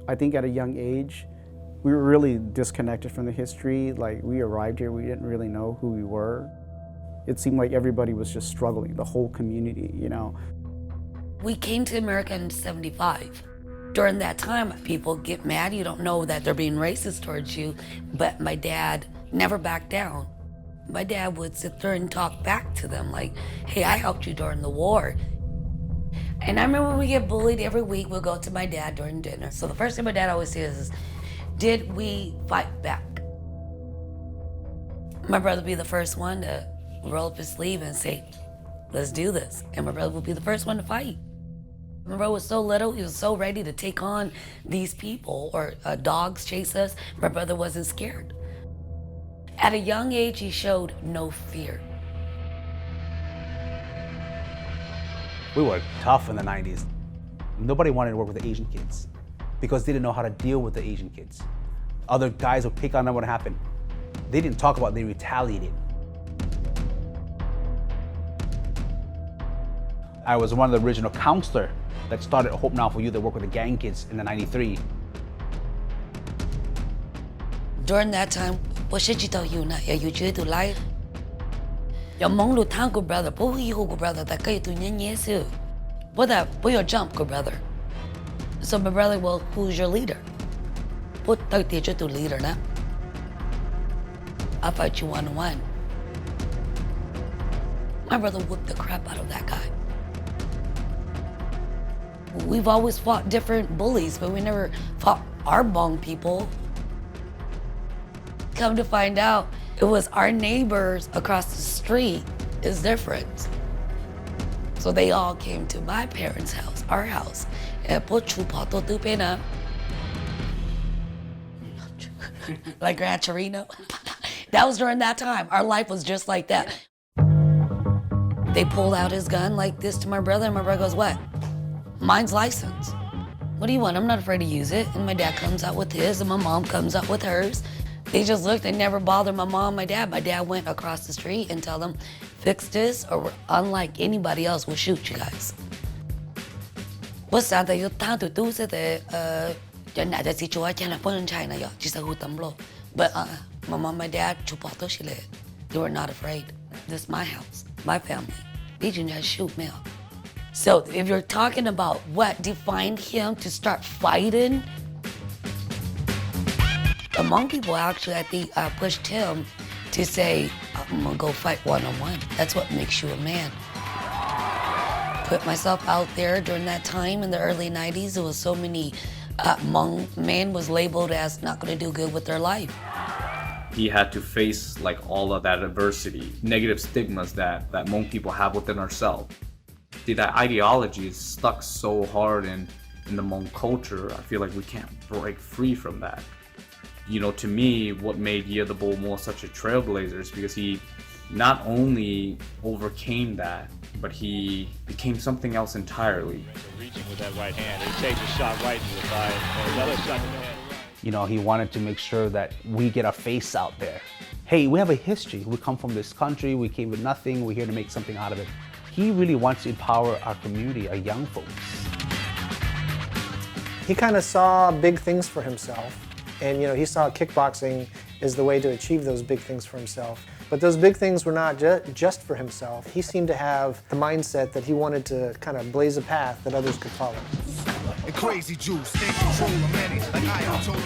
I think at a young age, we were really disconnected from the history. Like, we arrived here, we didn't really know who we were. It seemed like everybody was just struggling, the whole community, you know. We came to America in 75. During that time, people get mad. You don't know that they're being racist towards you. But my dad never backed down. My dad would sit there and talk back to them like, hey, I helped you during the war. And I remember when we get bullied every week, we'll go to my dad during dinner. So the first thing my dad always says is, did we fight back? My brother would be the first one to roll up his sleeve and say, let's do this. And my brother would be the first one to fight. My brother was so little, he was so ready to take on these people, or dogs chase us. My brother wasn't scared. At a young age, he showed no fear. We were tough in the 90s. Nobody wanted to work with the Asian kids because they didn't know how to deal with the Asian kids. Other guys would pick on them, what happened. They didn't talk about it, they retaliated. I was one of the original counselors that started Hope Now for You that worked with the gang kids in the 93. During that time, what should you tell you now? You choose to lie. Your mong lu tang good brother, but you good brother that kay tu nyen yesu. What your jump good brother. So my brother, well, who's your leader? Put tao teacher to leader now. I'll fight you one-on-one. My brother whooped the crap out of that guy. We've always fought different bullies, but we never fought our Hmong people. Come to find out, it was our neighbors across the street is different. So they all came to my parents' house, our house, and put chupato tupena. Like Gran Torino. That was during that time. Our life was just like that. They pulled out his gun like this to my brother, and my brother goes, what? Mine's licensed. What do you want? I'm not afraid to use it. And my dad comes out with his, and my mom comes out with hers. They just looked, they never bothered my mom, my dad. My dad went across the street and tell them, fix this, or unlike anybody else, we'll shoot you guys. Bữa sáng thì tao tụi tôi sẽ cho nãy giờ chú ai chẳng là China yo, chỉ sao tầm lo. But my mom, my dad, chupato shile. They were not afraid. This is my house, my family. They didn't just shoot me up. So if you're talking about what defined him to start fighting, the Hmong people actually, I think, pushed him to say, I'm gonna go fight one-on-one. That's what makes you a man. Put myself out there during that time in the early 90s. There was so many Hmong men was labeled as not gonna do good with their life. He had to face like all of that adversity, negative stigmas that Hmong people have within ourselves. See, that ideology is stuck so hard in the Hmong culture. I feel like we can't break free from that. You know, to me, what made Ye the Bull Mo such a trailblazer is because he not only overcame that, but he became something else entirely. Reaching with that right hand, he takes a shot right in the thigh, and another shot in the head. You know, he wanted to make sure that we get our face out there. Hey, we have a history. We come from this country, we came with nothing, we're here to make something out of it. He really wants to empower our community, our young folks. He kind of saw big things for himself. And you know, he saw kickboxing as the way to achieve those big things for himself. But those big things were not just for himself. He seemed to have the mindset that he wanted to kind of blaze a path that others could follow. And crazy juice, they control many, like I am told.